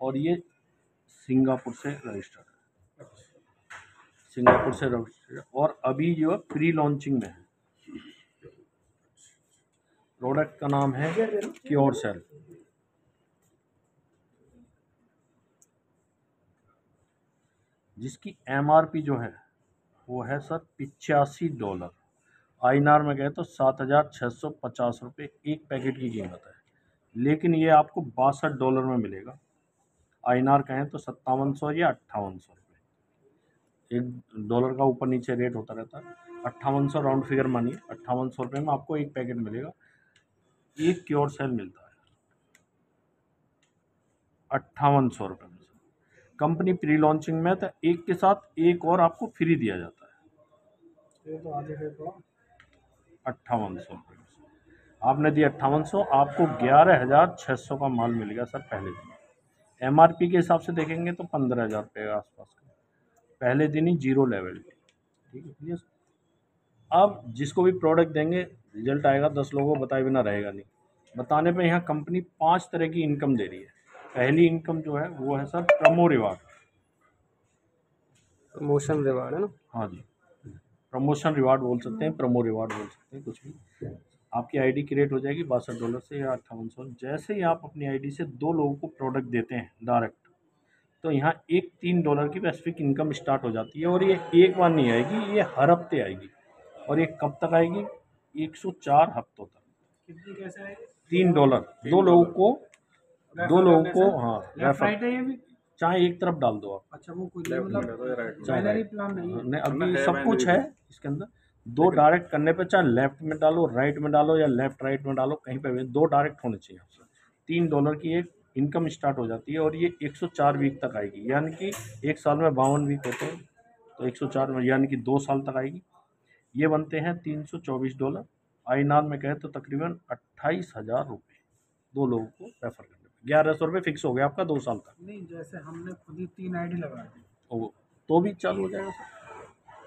और ये सिंगापुर से रजिस्टर्ड है, सिंगापुर से रजिस्टर्ड, और अभी जो है प्री लॉन्चिंग में है। प्रोडक्ट का नाम है क्योर सेल। जिसकी MRP जो है वो है सर $85। INR में गए तो 7,650 रुपये एक पैकेट की कीमत है, लेकिन ये आपको $62 में मिलेगा। INR कहें तो 5700 या 5800 रुपये, $1 का ऊपर नीचे रेट होता रहता है। 5800 राउंड फिगर मानिए, 5800 रुपये में आपको एक पैकेट मिलेगा। एक क्योर सेल मिलता है 5800 रुपये में। कंपनी प्री लॉन्चिंग में तो एक के साथ एक और आपको फ्री दिया जाता है। ये तो आधे रेट हुआ। 5800 रुपये आपने दिया, 5800, आपको 11,600 का माल मिलेगा सर पहले दिन। MRP के हिसाब से देखेंगे तो 15,000 रुपये के आसपास का पहले दिन ही, जीरो लेवल। ठीक है। अब जिसको भी प्रोडक्ट देंगे रिजल्ट आएगा, 10 लोगों को बताए बिना रहेगा नहीं। बताने पे यहाँ कंपनी 5 तरह की इनकम दे रही है। पहली इनकम जो है वो है sir promo reward. Promotion reward है ना? हाँ जी, प्रमोशन रिवार्ड बोल सकते हैं, प्रोमो रिवार्ड बोल सकते हैं, कुछ भी। आपकी आईडी क्रिएट हो जाएगी $62 से या 5800। जैसे ही आप अपनी आईडी से 2 लोगों को प्रोडक्ट देते हैं डायरेक्ट, तो यहाँ एक $3 की स्पेसिफिक इनकम स्टार्ट हो जाती है। और ये एक बार नहीं आएगी, ये हर हफ्ते आएगी। और ये कब तक आएगी? 104 हफ्तों तक। कितनी कैसे आएगी? $3 दो लोगों को, हाँ लेफ्ट राइट है ये भी? चाहे एक तरफ डाल दो आप। अच्छा, वो कोई बाइनरी प्लान नहीं है? नहीं, अभी सब कुछ है इसके अंदर। दो डायरेक्ट करने पे चाहे लेफ्ट में डालो, राइट में डालो, या लेफ्ट राइट में डालो, कहीं पे भी 2 डायरेक्ट होने चाहिए आपसे। $3 की एक इनकम स्टार्ट हो जाती है, और ये 104 वीक तक आएगी। यानी कि एक साल में 52 वीक होते हैं, तो 104 में यानी कि 2 साल तक आएगी। ये बनते हैं $324। INR में कहे तो तकरीबन 28,000 रुपये 2 लोगों को रेफर करने में। 1100 रुपये फिक्स हो गया आपका 2 साल तक। नहीं, जैसे हमने खुद ही 3 आईडी लगा दी तो भी चालू हो जाएगा सर।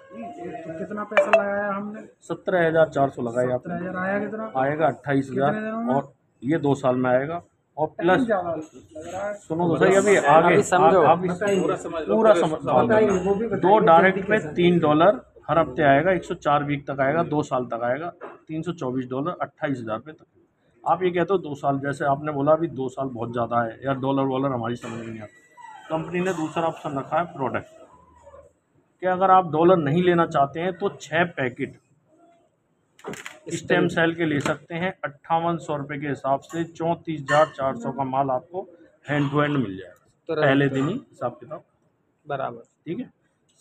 तो कितना पैसा लगाया हमने? 17,400 लगाए आपने। 17,000 आया कितना? आएगा 28,000, कितने दिनों में? और ये 2 साल में आएगा। और प्लस ज़्यादा लग रहा है। सुनो तो सही, अभी आगे समझो, आप पूरा समझ। 2 डायरेक्ट में $3 हर हफ्ते आएगा, 104 वीक तक आएगा, 2 साल तक आएगा, $324, 28,000 रुपये तक। आप ये कहते हो 2 साल, जैसे आपने बोला अभी 2 साल बहुत ज़्यादा है यार, डॉलर वॉलर हमारी समझ में नहीं आता। कंपनी ने दूसरा ऑप्शन रखा है प्रोडक्ट, कि अगर आप डॉलर नहीं लेना चाहते हैं तो 6 पैकेट स्टेम सेल के ले सकते हैं। 5800 रुपये के हिसाब से 34,400 का माल आपको हैंड टू हैंड मिल जाएगा पहले दिन ही, हिसाब किताब बराबर। ठीक है।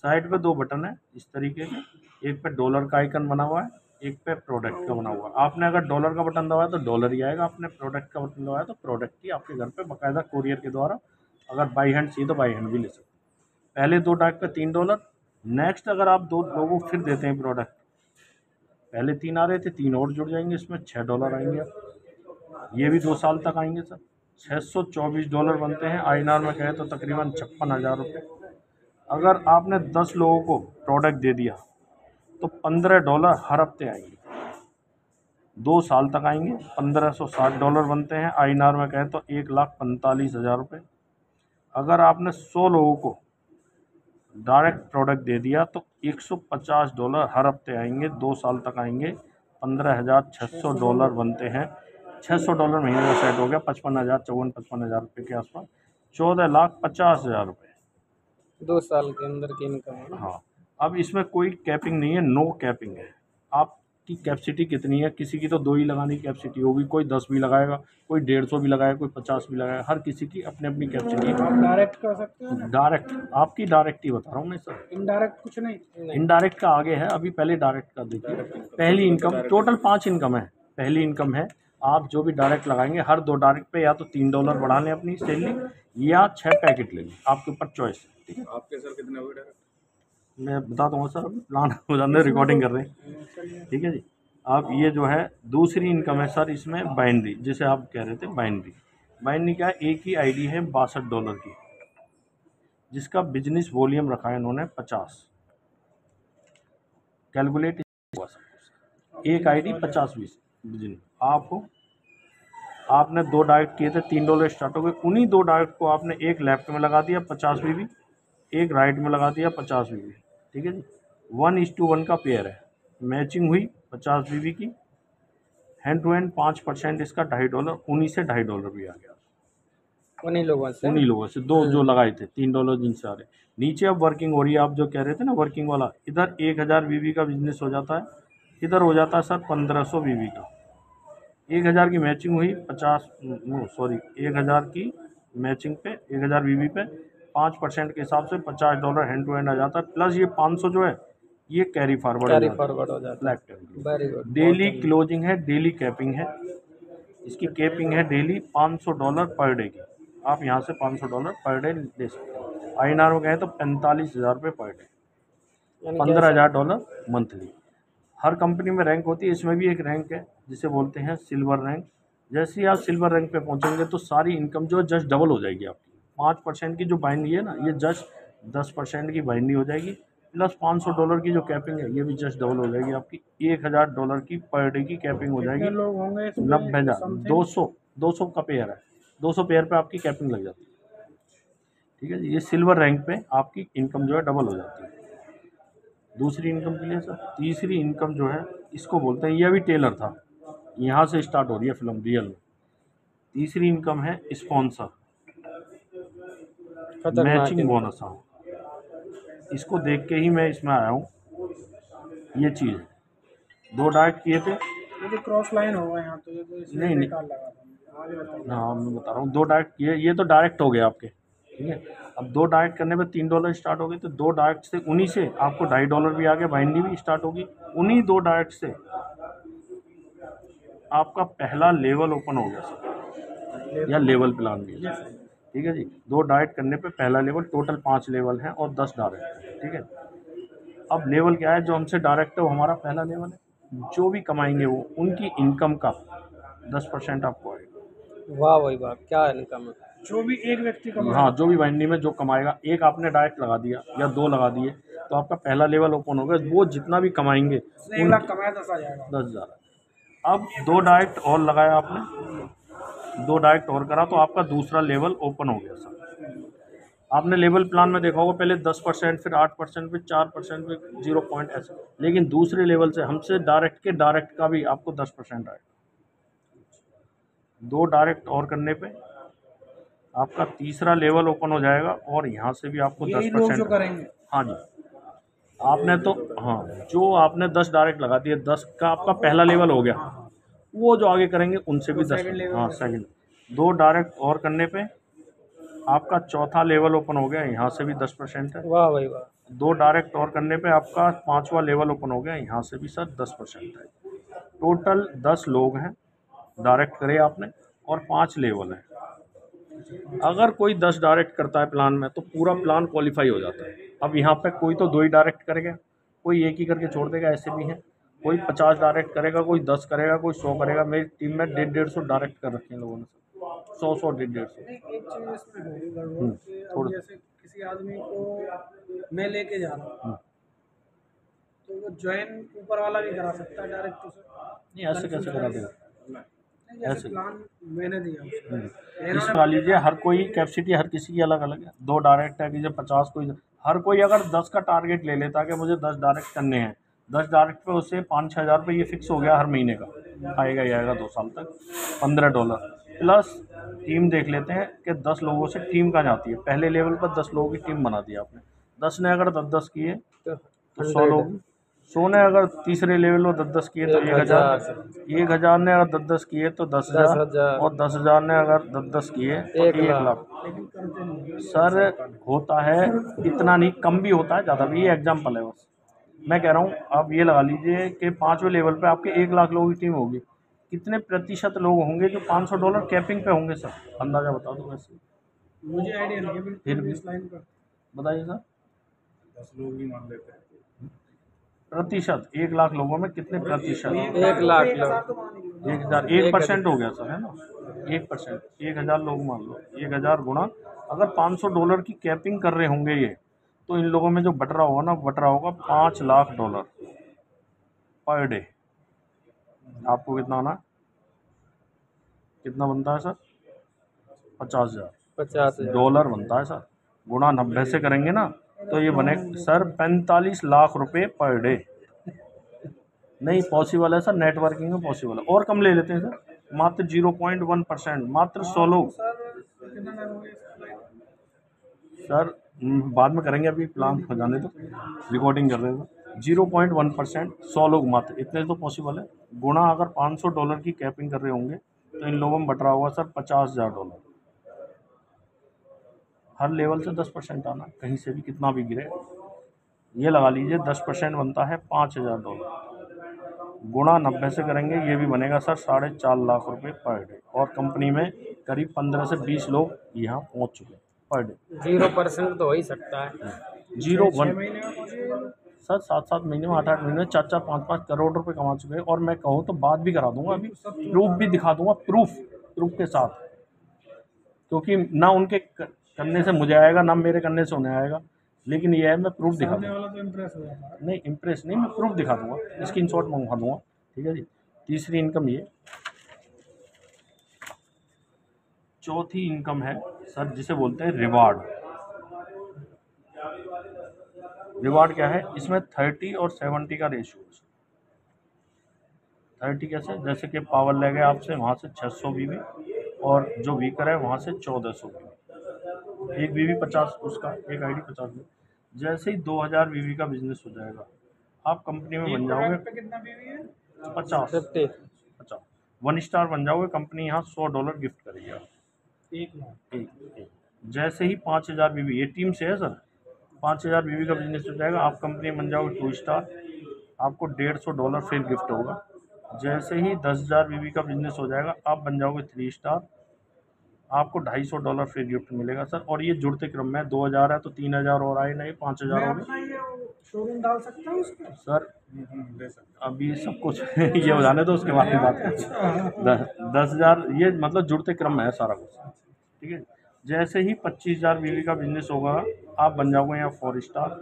साइड पे 2 बटन है इस तरीके के, एक पे डॉलर का आइकन बना हुआ है, एक पे प्रोडक्ट का बना हुआ है। आपने अगर डॉलर का बटन दबाया तो डॉलर ही आएगा, आपने प्रोडक्ट का बटन दबाया तो प्रोडक्ट ही आपके घर पे बाकायदा कोरियर के द्वारा, अगर बाई हैंड चाहिए तो बाई हैंड भी ले सकते हैं। पहले 2 डाक पे $3। नेक्स्ट अगर आप 2 लोगों फिर देते हैं प्रोडक्ट, पहले 3 आ रहे थे, 3 और जुड़ जाएंगे, इसमें $6 आएंगे। ये भी 2 साल तक आएंगे सर। $624 बनते हैं। INR में कहे तो तकरीबन 56,000 रुपये। अगर आपने 10 लोगों को प्रोडक्ट दे दिया तो $15 हर हफ्ते आएंगे, 2 साल तक आएंगे। $1,560 बनते हैं। INR में कहे तो 1,45,000 रुपये। अगर आपने 100 लोगों को डायरेक्ट प्रोडक्ट दे दिया तो $150 हर हफ्ते आएंगे, 2 साल तक आएंगे। $15,600 बनते हैं। $600 महीने का सेट हो गया, 55,000 रुपये के आसपास, 14,50,000 रुपये 2 साल के अंदर की इनकम है ना? हाँ। अब इसमें कोई कैपिंग नहीं है, नो कैपिंग है। आपकी कैपेसिटी कितनी है, किसी की तो 2 ही लगाने की कैपेसिटी होगी, कोई 10 भी लगाएगा, कोई 150 भी लगाएगा, कोई 50 भी लगाएगा। हर किसी की अपनी अपनी कैपेसिटी है। आप डायरेक्ट कर सकते हो ना? डायरेक्ट, आपकी डायरेक्ट ही बता रहा हूँ मैं सर। इनडायरेक्ट कुछ नहीं? इनडायरेक्ट का आगे है, अभी पहले डायरेक्ट का देखिए। पहली इनकम, टोटल 5 इनकम है। पहली इनकम है आप जो भी डायरेक्ट लगाएंगे, हर 2 डायरेक्ट पे या तो $3 बढ़ा लें अपनी सैलरी, या 6 पैकेट ले लें, आपके ऊपर चॉइस है। ठीक है, आपके सर कितने हो गए डायरेक्ट? मैं बता दूँगा सर, अभी प्लान हो जाने, रिकॉर्डिंग कर रहे हैं। ठीक है जी। आप ये जो है दूसरी इनकम है सर, इसमें बाइनरी, जिसे आप कह रहे थे बाइनरी। बाइनरी क्या है? एक ही आईडी है $62 की, जिसका बिजनेस वॉल्यूम रखा है इन्होंने 50। कैलकुलेट हुआ सर, एक आईडी 50 बिजनेस। आप आपने 2 डायरेक्ट किए थे, $3 स्टार्ट हो गए। उन्हीं 2 डायरेक्ट को आपने एक लेफ्ट में लगा दिया 50 वीवी, एक राइट में लगा दिया 50 वीवी, ठीक है जी। 1:1 का पेयर है, मैचिंग हुई 50 वीवी की, हैंड टू हैंड 5% इसका $2.5, उन्हीं से $2.5 भी आ गया, उन्हीं लोगों से उन्हीं लोगों से। 2 जो लगाए थे, $3 जिनसे आ रहे। नीचे अब वर्किंग हो रही है, आप जो कह रहे थे ना वर्किंग वाला, इधर 1000 वीवी का बिजनेस हो जाता है, इधर हो जाता है सर 1500 वीवी का। 1000 की मैचिंग हुई 1000 की मैचिंग पे 1000 वीवी पे 5% के हिसाब से $50 हैंड टू हैंड आ जाता है, प्लस ये 500 जो है ये कैरी फॉरवर्ड हो कैरी जाता है फॉरवर्ड हो जाता ब्लैक है। Tape. Very good. Daily closing है, डेली कैपिंग है, इसकी कैपिंग है डेली $500 पर डे की। आप यहाँ से $500 पर डे ले सकते हैं। INR में गए तो 45,000 रुपये पर डे, यानी कि ऐसा $15,000 मंथली। हर कंपनी में रैंक होती है, इसमें भी एक रैंक है जिसे बोलते हैं सिल्वर रैंक। जैसे ही आप सिल्वर रैंक पे पहुंचेंगे तो सारी इनकम जो है जस्ट डबल हो जाएगी आपकी। 5% की जो बाइंडी है ना, ये जस्ट 10% की बाइंडी हो जाएगी, प्लस $500 की जो कैपिंग है ये भी जस्ट डबल हो जाएगी आपकी। $1,000 की पर डे की कैपिंग हो कितने जाएगी। लोग होंगे इसमें 90,000, समथिंग? 200 का पेयर है, 200 पेयर पे आपकी कैपिंग लग जाती है, ठीक है जी। ये सिल्वर रैंक पे आपकी इनकम जो है डबल हो जाती है। दूसरी इनकम के लिए सर, तीसरी इनकम जो है इसको बोलते हैं, ये अभी टेलर था, यहाँ से स्टार्ट हो रही है फिल्म रियल में। तीसरी इनकम है स्पॉन्सर, खतरनाक मैचिंग इनकम। बोनस। हाँ, इसको देख के ही मैं इसमें आया हूँ। ये चीज़ है, 2 डायरेक्ट किए थे। ये तो क्रॉस लाइन होगा यहाँ, तो ये तो इसलिए नहीं बेकार लगा था। आगे बताइए। हाँ मैं बता रहा हूँ, 2 डायरेक्ट किए, ये तो डायरेक्ट हो गए आपके, ठीक है। अब 2 डायरेक्ट करने पे $3 स्टार्ट हो गए, तो 2 डायरेक्ट से उन्हीं से आपको $2.5 भी आ गया, बाइंडी भी स्टार्ट होगी। उन्हीं 2 डायरेक्ट से आपका पहला लेवल ओपन हो गया सर, या लेवल प्लान भी है, ठीक है जी। 2 डायरेक्ट करने पे पहला लेवल, टोटल 5 लेवल हैं और 10 डायरेक्ट हैं, ठीक है। अब लेवल क्या है, जो हमसे डायरेक्ट है वो हमारा पहला लेवल है। जो भी कमाएंगे वो उनकी इनकम का 10% आपको आएगा। वाह भाई वाह, क्या इनकम है। जो भी एक व्यक्ति कमाए। हाँ, जो भी बाइंडी में जो कमाएगा, एक आपने डायरेक्ट लगा दिया या 2 लगा दिए तो आपका पहला लेवल ओपन हो गया। वो जितना भी कमाएंगे 1 लाख कमाया 10 आ जाएगा। 10,000। अब 2 डायरेक्ट और लगाया आपने, 2 डायरेक्ट और करा तो आपका दूसरा लेवल ओपन हो गया सर। आपने लेवल प्लान में देखा होगा, पहले 10%, फिर 8%, फिर 4%, फिर 0 पॉइंट ऐसे। लेकिन दूसरे लेवल से हमसे डायरेक्ट के डायरेक्ट का भी आपको 10% आएगा। 2 डायरेक्ट और करने पे आपका तीसरा लेवल ओपन हो जाएगा और यहाँ से भी आपको 10% करेंगे। हाँ जी। आपने तो हाँ, जो आपने 10 डायरेक्ट लगा दिए, 10 का आपका पहला लेवल हो गया, वो जो आगे करेंगे उनसे भी 10। हाँ सेकंड। 2 डायरेक्ट और करने पे आपका चौथा लेवल ओपन हो गया, यहाँ से भी 10% है। वाह भाई वाह। 2 डायरेक्ट और करने पे आपका 5वां लेवल ओपन हो गया, यहाँ से भी सर 10% है। टोटल 10 लोग हैं डायरेक्ट करे आपने और 5 लेवल हैं। अगर कोई 10 डायरेक्ट करता है प्लान में तो पूरा प्लान क्वालिफाई हो जाता है। अब यहाँ पे कोई तो 2 ही डायरेक्ट करेगा, कोई एक ही करके छोड़ देगा, ऐसे भी हैं। कोई 50 डायरेक्ट करेगा, कोई 10 करेगा, कोई 100 करेगा। मेरी टीम में 150 डायरेक्ट कर रखे हैं लोगों ने, 100 150। एक चीज इसमें होगी गड़बड़ कि अब जैसे किसी आदमी को मैं लेके जा रहा हूँ, तो वो ज्वाइन ऊपर वाला भी करा सकता है डायरेक्ट उसे। नहीं, ऐसे कैसे करा देगा? ऐसे प्लान मैंने दिया उसे। इस वाली लीजिए, हर कोई कैपेसिटी हर किसी की अलग अलग है। 2 डायरेक्ट है, किसी 50, कोई हर कोई अगर 10 का टारगेट ले लेता कि मुझे 10 डायरेक्ट करने हैं, 10 डायरेक्ट पे उससे 5-6 हज़ार रुपये ये फिक्स हो गया हर महीने का, आएगा ही आएगा 2 साल तक। $15 प्लस टीम देख लेते हैं कि 10 लोगों से टीम कहाँ जाती है। पहले लेवल पर 10 लोगों की टीम बना दी आपने, 10 ने अगर 10-10 किए तो 100 लोग। 100 ने अगर तीसरे लेवल में 10-10 किए तो 1,000, 1,000 ने अगर 10-10 किए तो 10,000, और 10,000 ने अगर 10-10 किए तो 1 लाख। सर होता है इतना नहीं, कम भी होता है, ज़्यादा भी। ये एग्जाम्पल है बस, मैं कह रहा हूँ। आप ये लगा लीजिए कि 5वें लेवल पे आपके 1 लाख लोगों की टीम होगी, कितने प्रतिशत लोग होंगे जो $500 कैपिंग पे होंगे सर? अंदाज़ा बता दो वैसे। मुझे आइडिया नहीं है फिर भी इस लाइन पर। बताइए सर, 10 लोग ही मान लेते हैं प्रतिशत 1 लाख लोगों में कितने प्रतिशत? 1 लाख लोग, 1,000, 1% हो गया सर, है ना? 1%, 1,000 लोग मान लो, 1,000 गुणा अगर $500 की कैपिंग कर रहे होंगे ये, तो इन लोगों में जो बट रहा होगा ना, बट रहा होगा $5 लाख पर डे। आपको कितना आना? कितना बनता है सर? 50,000 50,000 डॉलर बनता है सर। गुणा 90 से करेंगे ना तो ये बने सर 45 लाख रुपए पर डे। नहीं पॉसिबल है सर, नेटवर्किंग में पॉसिबल है। और कम ले लेते हैं सर, मात्र 0.1%, मात्र 100 लोग। सर कितना टाइम हो गया इसको लाइन में? सर बाद में करेंगे, अभी प्लान हो जाने तो, रिकॉर्डिंग कर रहे हैं। 0.1%, 100 लोग मात्र, इतने तो पॉसिबल है। गुणा अगर $500 की कैपिंग कर रहे होंगे तो इन लोगों में बट रहा होगा सर $50,000। हर लेवल से 10% आना, कहीं से भी कितना भी गिरे। ये लगा लीजिए 10% बनता है $5,000। गुणा 90 से करेंगे, ये भी बनेगा सर 4.5 लाख रुपए पर डे। और कंपनी में करीब 15 से 20 लोग यहाँ पहुँच चुके हैं पर डे। 0% तो हो ही सकता है। 0.1 महीने में पहुंचे सर 7-7 महीने में, 8-8 महीने में 4-4, 5-5 करोड़ रुपए कमा चुके हैं। और मैं कहूँ तो बात भी करा दूंगा, अभी प्रूफ भी दिखा दूंगा, प्रूफ के साथ। क्योंकि ना उनके करने से मुझे आएगा, ना मेरे करने से उन्हें आएगा, लेकिन ये है मैं प्रूफ दिखा सामने दूंगा। वाला तो इम्प्रेस हो जाता है। नहीं इम्प्रेस नहीं, मैं प्रूफ दिखा दूंगा, स्क्रीनशॉट मंगवा दूंगा। ठीक है जी। तीसरी इनकम ये। चौथी इनकम है सर जिसे बोलते हैं रिवार्ड। रिवार्ड क्या है? इसमें 30 और 70 का रेशियो है। 30 कैसे? जैसे कि पावर ले गए आपसे वहाँ से 600 बीबी, और जो वीकर है वहाँ से 1400 बीबी। एक बीबी 50, उसका एक आईडी 50 बीबी। जैसे ही 2000 बीबी का बिजनेस हो जाएगा, आप कंपनी में एक बन प्रोडक्ट जाओगे पे कितना बीवी है? 50 50 50 1 स्टार बन जाओगे, कंपनी यहाँ $100 गिफ्ट करेगी आप। 1 लाख। एक। जैसे ही 5000 बीबी, ये टीम से है सर, 5000 बीबी का बिजनेस हो जाएगा, आप कंपनी में बन जाओगे 2 स्टार, आपको $150 फिर गिफ्ट होगा। जैसे ही 10,000 बीबी का बिजनेस हो जाएगा, आप बन जाओगे 3 स्टार, आपको $250 फिर गिफ्ट मिलेगा सर। और ये जुड़ते क्रम में 2000 है तो 3000 और आए, नहीं 5000 मैं हो गए अपना ये शोरूम डाल सकता हूँ उसमें? सर। अभी सब कुछ ये हो जाने तो उसके बाद में बात करें। 10,000 ये मतलब जुड़ते क्रम में है सारा कुछ। ठीक है। जैसे ही 25,000 बीवी का बिजनेस होगा, आप बन जाओगे यहाँ 4 स्टार,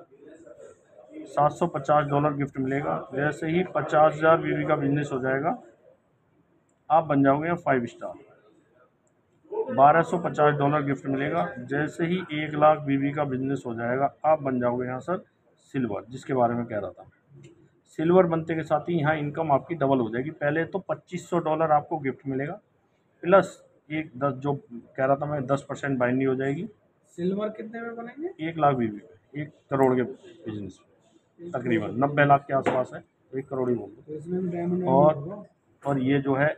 $750 गिफ्ट मिलेगा। जैसे ही 50,000 बीवी का बिजनेस हो जाएगा, आप बन जाओगे यहाँ 5 स्टार, $1250 गिफ्ट मिलेगा। जैसे ही 1 लाख बीवी का बिजनेस हो जाएगा, आप बन जाओगे यहाँ सर सिल्वर, जिसके बारे में कह रहा था। सिल्वर बनते के साथ ही यहाँ इनकम आपकी डबल हो जाएगी। पहले तो $2500 आपको गिफ्ट मिलेगा, प्लस एक 10 जो कह रहा था मैं 10% बाइंडी हो जाएगी। सिल्वर कितने में बनेंगे? 1 लाख बीवी, 1 करोड़ के बिजनेस तकरीबन 90 लाख के आसपास है, 1 करोड़ ही बोल दो। तो इसमें भी डायमंड और ये जो है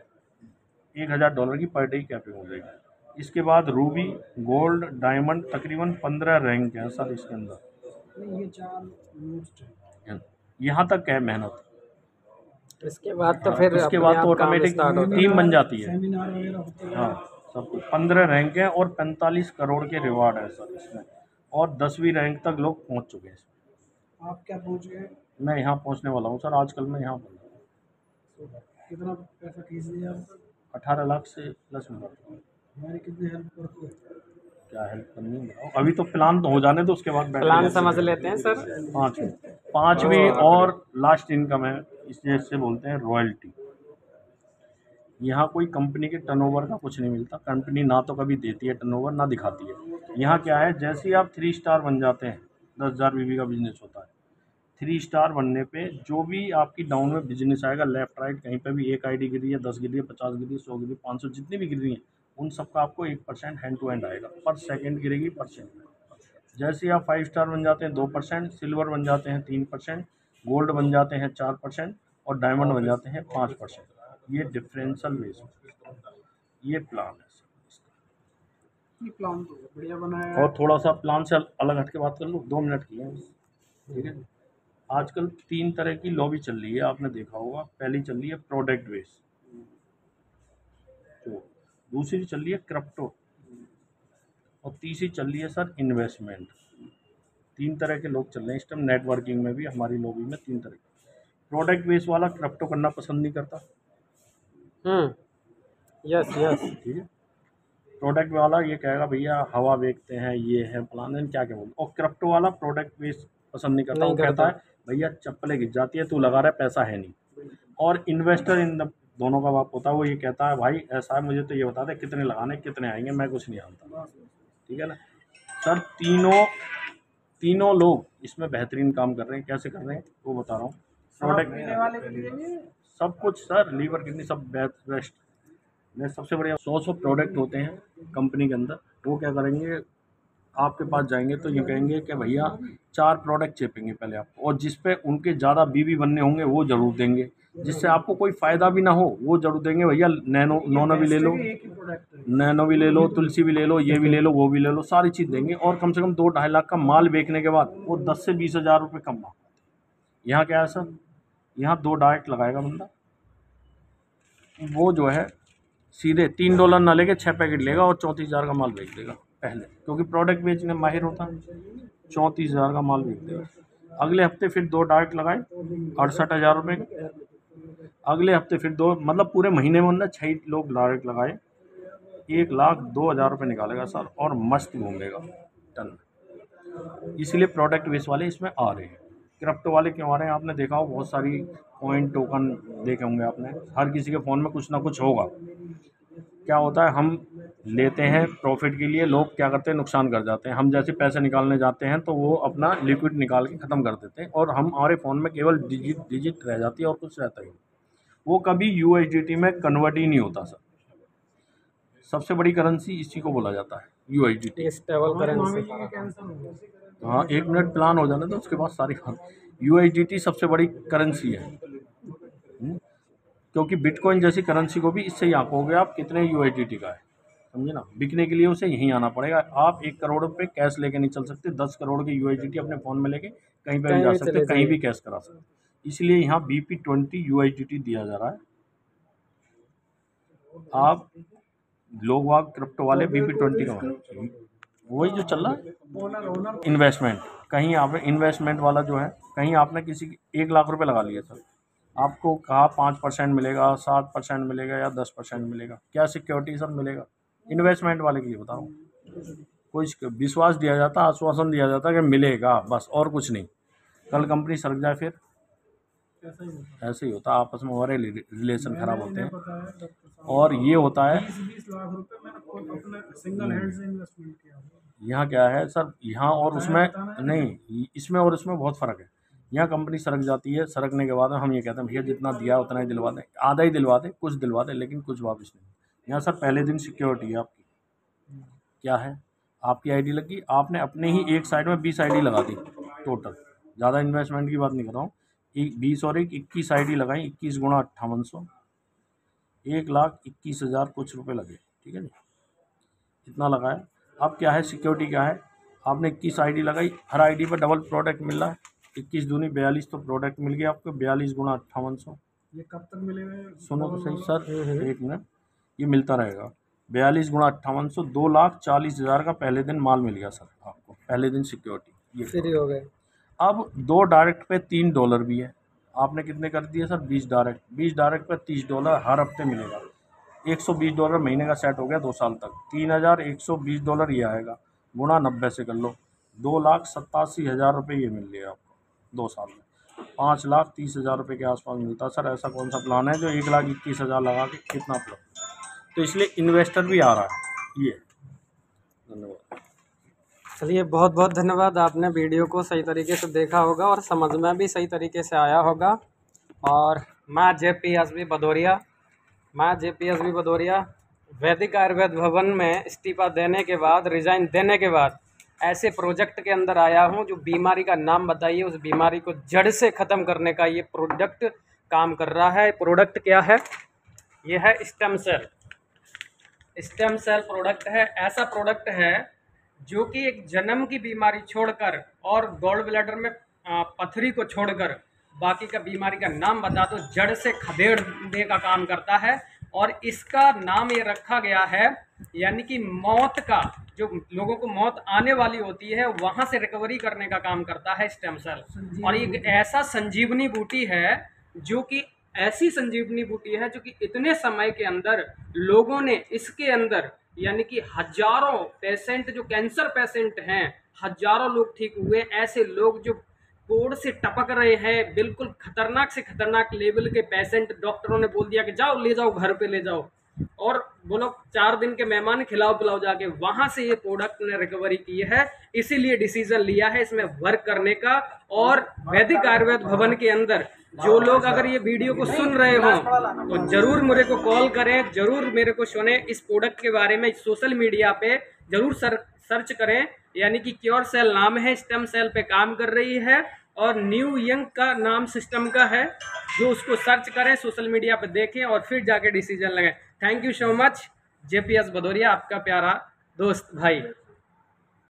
$1000 की पर डे कैपिंग हो जाएगी। इसके बाद रूबी, गोल्ड, डायमंड, तकरीबन 15 रैंक हैं सर इसके अंदर। नहीं, ये 4 मोस्ट है। यहाँ तक है मेहनत, इसके बाद तो फिर इसके अपने बाद आप तो काम ऑटोमेटिक स्टार्ट होता है। टीम बन जाती है। सेमिनार वगैरह होते हैं। हाँ सब कुछ। 15 रैंक है और 45 करोड़ के रिवार्ड है सर इसमें, और 10वीं रैंक तक लोग पहुँच चुके हैं। आप क्या पहुंच गए? मैं यहाँ पहुँचने वाला हूँ सर, आजकल मैं यहाँ पर कितना पैसा खींच लिया आपका? 18 लाख से प्लस में करता हूँ। हमारी कितनी हेल्प करते हैं? क्या हेल्प करनी है बताओ, अभी तो प्लान तो हो जाने तो उसके बाद बैठ प्लान के समझ लेते हैं सर। पाँचवीं और लास्ट इनकम है, इससे बोलते हैं रॉयल्टी। यहाँ कोई कंपनी के टर्नओवर का कुछ नहीं मिलता, कंपनी ना तो कभी देती है टर्नओवर, ना दिखाती है। यहाँ क्या है, जैसे ही आप 3 स्टार बन जाते हैं, 10,000 बीवी का बिजनेस होता है, 3 स्टार बनने पे जो भी आपकी डाउन में बिजनेस आएगा, लेफ्ट राइट कहीं पे भी, एक आईडी गिर रही है, 10 गिर रही है, 50 गिर रही है, 100 गिर रही है, 500 जितनी भी गिर रही हैं, उन सबका आपको 1% हैंड टू हैंड आएगा, पर सेकंड गिरेगी परसेंट में। जैसे ही आप 5 स्टार बन जाते हैं 2%, सिल्वर बन जाते हैं 3%, गोल्ड बन जाते हैं 4%, और डायमंड बन जाते हैं 5%। ये डिफरेंशियल बेस, ये प्लान है सर। ये प्लान तो बढ़िया बनाया है। और थोड़ा सा प्लान से अलग हट के बात कर लो, 2 मिनट की है, ठीक है। आजकल 3 तरह की लॉबी चल रही है, आपने देखा होगा। पहली चल रही है प्रोडक्ट बेस, तो दूसरी चल रही है क्रिप्टो, और तीसरी चल रही है सर इन्वेस्टमेंट। 3 तरह के लोग चल रहे हैं इस टाइम नेटवर्किंग में भी, हमारी लॉबी में 3 तरह के। प्रोडक्ट बेस वाला क्रिप्टो करना पसंद नहीं करता, यस यस। ठीक है। प्रोडक्ट वाला ये कहेगा भैया हवा बेचते हैं, ये है प्लान है, क्या क्या बोलते। और क्रिप्टो वाला प्रोडक्ट बेस पसंद नहीं करता, नहीं वो कहता करता। है भैया चप्पलें गिर जाती है, तू लगा रहा है, पैसा है नहीं। और इन्वेस्टर इन द दोनों का बाप होता है, वो ये कहता है भाई ऐसा है, मुझे तो ये बता दे कितने लगाने, कितने आएंगे, मैं कुछ नहीं जानता। ठीक है ना सर। तीनों लोग इसमें बेहतरीन काम कर रहे हैं। कैसे कर रहे हैं वो बता रहा हूँ। शराब पीने वाले के लिए भी सब कुछ सर, लीवर किडनी सब बेस्ट में सबसे बढ़िया 100 प्रोडक्ट होते हैं कंपनी के अंदर। वो क्या करेंगे, आपके पास जाएंगे तो ये कहेंगे कि भैया 4 प्रोडक्ट चेपेंगे पहले आपको, और जिस पे उनके ज़्यादा बीबी बनने होंगे वो ज़रूर देंगे, जिससे आपको कोई फ़ायदा भी ना हो वो ज़रूर देंगे। भैया नैनो भी ले लो, एक ही प्रोडक्ट है। नैनो भी ले लो, तुलसी भी ले लो, ये भी ले लो, वो भी ले लो, सारी चीज़ देंगे। और कम से कम 2-2.5 लाख का माल बेचने के बाद वो 10 से 20 हज़ार रुपये कमा। यहाँ क्या है सर, यहाँ 2 डाइट लगाएगा बंदा, वो जो है सीधे $3 ना लेके 6 पैकेट लेगा और 34,000 का माल बेच देगा पहले, क्योंकि प्रोडक्ट बेचने में माहिर होता है। 34,000 का माल बेच देगा। अगले हफ्ते फिर 2 डाइट लगाए 68,000 रुपये का। अगले हफ्ते फिर 2, मतलब पूरे महीने में उन्होंने 6 लोग डाइट लगाए, 1,02,000 रुपये निकालेगा सर, और मस्त घूमेगा टन। इसलिए प्रोडक्ट बेस वाले इसमें आ रहे हैं। क्रिप्टो वाले क्यों आ रहे हैं, आपने देखा हो बहुत सारी कॉइन टोकन देखे होंगे आपने, हर किसी के फ़ोन में कुछ ना कुछ होगा। क्या होता है, हम लेते हैं प्रॉफिट के लिए, लोग क्या करते हैं नुकसान कर जाते हैं। हम जैसे पैसे निकालने जाते हैं तो वो अपना लिक्विड निकाल के ख़त्म कर देते हैं, और हमारे फ़ोन में केवल डिजिट रह जाती है और कुछ रहता ही नहीं। वो कभी USDT में कन्वर्ट ही नहीं होता सर। सबसे बड़ी करेंसी इसी को बोला जाता है USDT। Stable currency. कैंसिल हो गया। हाँ 1 मिनट प्लान हो जाना तो उसके बाद सारी USDT सबसे बड़ी करेंसी है। क्योंकि बिटकॉइन जैसी करेंसी को भी इससे ही आंकोगे आप कितने USDT का है, समझे ना। बिकने के लिए उसे यहीं आना पड़ेगा। आप 1 करोड़ पे कैश लेके नहीं चल सकते, 10 करोड़ की USDT अपने फ़ोन में लेके कहीं पर भी जा सकते, कहीं भी कैश करा सकते। इसलिए यहाँ BP20 USDT दिया जा रहा है। आप लोग वाग क्रिप्टो वाले BP20 का वही जो चल रहा है इन्वेस्टमेंट। कहीं आप इन्वेस्टमेंट वाला जो है, कहीं आपने किसी 1 लाख रुपए लगा लिए सर, आपको कहा 5% मिलेगा, 7% मिलेगा या 10% मिलेगा, क्या सिक्योरिटी सर मिलेगा? इन्वेस्टमेंट वाले के लिए बता रहा हूँ। कोई विश्वास दिया जाता, आश्वासन दिया जाता कि मिलेगा, बस और कुछ नहीं। कल कंपनी सरक जाए फिर ऐसे ही होता, आपस में हमारे रिलेशन खराब होते हैं। और ये होता है 20 लाख रुपए मैंने खुद अपने सिंगल हैंड से इन्वेस्टमेंट किया। यहाँ क्या है सर, यहाँ और उसमें नहीं, इसमें और उसमें बहुत फ़र्क है। यहाँ कंपनी सरक जाती है, सरकने के बाद हम ये कहते हैं भैया जितना दिया उतना ही दिलवा दें, आधा ही दिलवा दें, कुछ दिलवा दें, लेकिन कुछ वापस नहीं। यहाँ सर पहले दिन सिक्योरिटी है आपकी। क्या है, आपकी आईडी लगी, आपने अपने ही एक साइड में 20 आईडी लगा दी टोटल, ज़्यादा इन्वेस्टमेंट की बात नहीं कर रहा हूँ। 20 और 21 आईडी लगाई, 21 गुणा 5800, 1,21,000 कुछ रुपये लगे। ठीक है जी, इतना लगाया। अब क्या है, सिक्योरिटी क्या है, आपने 21 आईडी लगाई, हर आईडी पर डबल प्रोडक्ट मिल रहा है। 21 दूनी 42 तो प्रोडक्ट मिल गया आपको, 42 गुणा 5800। ये कब तक मिलेगा? सुनो तो सही सर, 1 मिनट, ये मिलता रहेगा। 42 गुणा 5800, 2,40,000 का पहले दिन माल मिल गया सर आपको, पहले दिन सिक्योरिटी। ये फ्री हो गए। अब 2 डायरेक्ट पे $3 भी है। आपने कितने कर दिए सर, 20 डायरेक्ट। 20 डायरेक्ट पे $30 हर हफ्ते मिलेगा। $120 महीने का सेट हो गया 2 साल तक। $3,120 ये आएगा, गुणा 90 से कर लो, 2,87,000 रुपये ये मिल गया आपको 2 साल में। 5,30,000 रुपये के आसपास मिलता है सर। ऐसा कौन सा प्लान है जो 1,21,000 लगा के कितना प्लान? तो इसलिए इन्वेस्टर भी आ रहा है ये। धन्यवाद। चलिए, बहुत बहुत धन्यवाद। आपने वीडियो को सही तरीके से देखा होगा और समझ में भी सही तरीके से आया होगा। और मैं JPSB भदौरिया वैदिक आयुर्वेद भवन में इस्तीफा देने के बाद, रिज़ाइन देने के बाद ऐसे प्रोजेक्ट के अंदर आया हूं जो बीमारी का नाम बताइए, उस बीमारी को जड़ से ख़त्म करने का ये प्रोडक्ट काम कर रहा है। प्रोडक्ट क्या है? ये है स्टेम सेल प्रोडक्ट है। ऐसा प्रोडक्ट है जो कि एक जन्म की बीमारी छोड़कर और गॉल ब्लैडर में पथरी को छोड़कर बाकी का बीमारी का नाम बता दो, जड़ से खदेड़ने का काम करता है। और इसका नाम ये रखा गया है, यानी कि मौत का, जो लोगों को मौत आने वाली होती है वहाँ से रिकवरी करने का काम करता है स्टेम सेल। और ये ऐसा संजीवनी बूटी है जो कि ऐसी संजीवनी बूटी है जो कि इतने समय के अंदर लोगों ने इसके अंदर, यानी कि हजारों पेशेंट, जो कैंसर पेशेंट हैं, हजारों लोग ठीक हुए। ऐसे लोग जो कोड़ से टपक रहे हैं, बिल्कुल खतरनाक से खतरनाक लेवल के पेशेंट, डॉक्टरों ने बोल दिया कि जाओ ले जाओ घर पे ले जाओ, और वो लोग 4 दिन के मेहमान खिलाओ पिलाओ जाके, वहां से ये प्रोडक्ट ने रिकवरी की है। इसीलिए डिसीजन लिया है इसमें वर्क करने का। और वैदिक आयुर्वेद भवन के अंदर जो लोग अगर ये वीडियो को सुन रहे हो तो जरूर मेरे को कॉल करें, जरूर मेरे को सुने। इस प्रोडक्ट के बारे में सोशल मीडिया पे जरूर सर्च करें, यानी कि क्योर सेल नाम है, स्टेम सेल पे काम कर रही है, और न्यू यंग का नाम सिस्टम का है। जो उसको सर्च करें, सोशल मीडिया पे देखें और फिर जाके डिसीजन लगाएं। Thank you so much. JPS Bhadauria, आपका प्यारा दोस्त भाई।